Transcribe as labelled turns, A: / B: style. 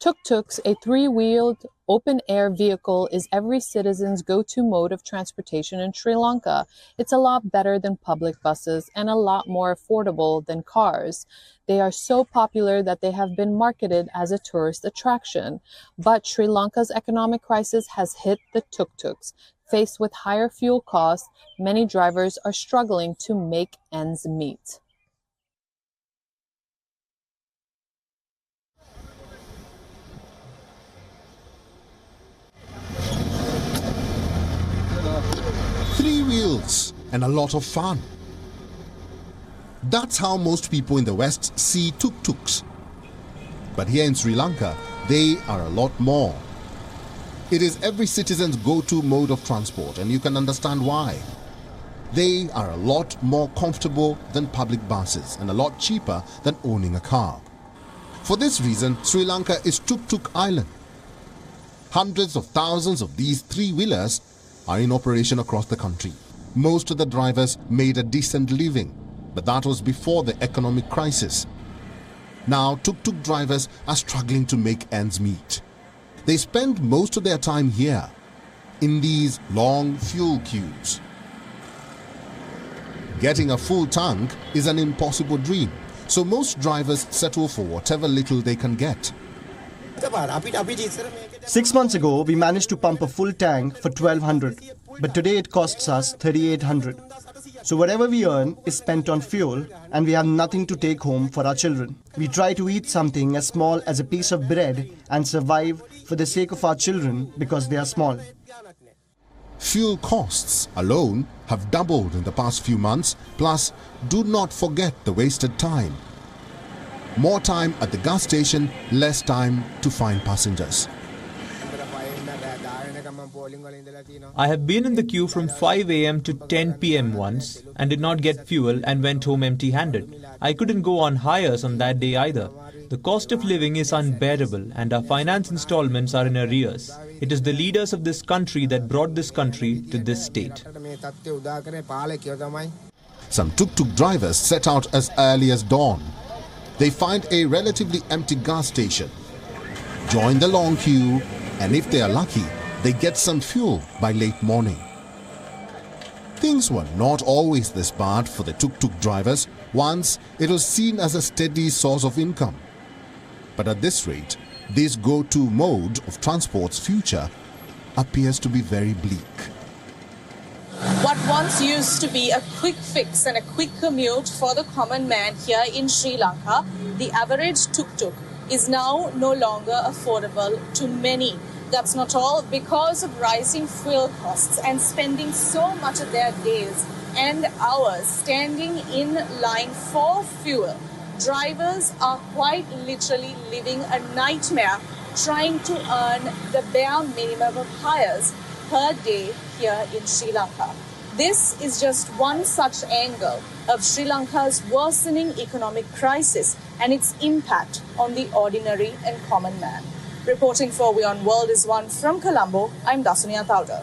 A: Tuk-tuks, a three-wheeled, open-air vehicle, is every citizen's go-to mode of transportation in Sri Lanka. It's a lot better than public buses and a lot more affordable than cars. They are so popular that they have been marketed as a tourist attraction. But Sri Lanka's economic crisis has hit the tuk-tuks. Faced with higher fuel costs, many drivers are struggling to make ends meet.
B: Three wheels and a lot of fun. That's how most people in the West see tuk-tuks. But here in Sri Lanka, they are a lot more. It is every citizen's go-to mode of transport, and you can understand why. They are a lot more comfortable than public buses and a lot cheaper than owning a car. For this reason, Sri Lanka is Tuk-Tuk Island. Hundreds of thousands of these three-wheelers are in operation across the country. Most of the drivers made a decent living, but that was before the economic crisis. Now, tuk-tuk drivers are struggling to make ends meet. They spend most of their time here, in these long fuel queues. Getting a full tank is an impossible dream, so most drivers settle for whatever little they can get.
C: 6 months ago, we managed to pump a full tank for 1200, but today it costs us 3800. So whatever we earn is spent on fuel, and we have nothing to take home for our children. We try to eat something as small as a piece of bread and survive for the sake of our children because they are small.
B: Fuel costs alone have doubled in the past few months, plus do not forget the wasted time. More time at the gas station, less time to find passengers.
D: I have been in the queue from 5 a.m. to 10 p.m. once and did not get fuel and went home empty-handed. I couldn't go on hires on that day either. The cost of living is unbearable and our finance installments are in arrears. It is the leaders of this country that brought this country to this state.
B: Some tuk-tuk drivers set out as early as dawn. They find a relatively empty gas station, join the long queue, and if they are lucky, they get some fuel by late morning. Things were not always this bad for the tuk-tuk drivers. Once, it was seen as a steady source of income. But at this rate, this go-to mode of transport's future appears to be very bleak.
E: What once used to be a quick fix and a quick commute for the common man here in Sri Lanka, the average tuk-tuk, is now no longer affordable to many. That's not all. Because of rising fuel costs and spending so much of their days and hours standing in line for fuel, drivers are quite literally living a nightmare trying to earn the bare minimum of hires per day here in Sri Lanka. This is just one such angle of Sri Lanka's worsening economic crisis and its impact on the ordinary and common man. Reporting for WION World is one from Colombo. I'm Dasuni, athouda.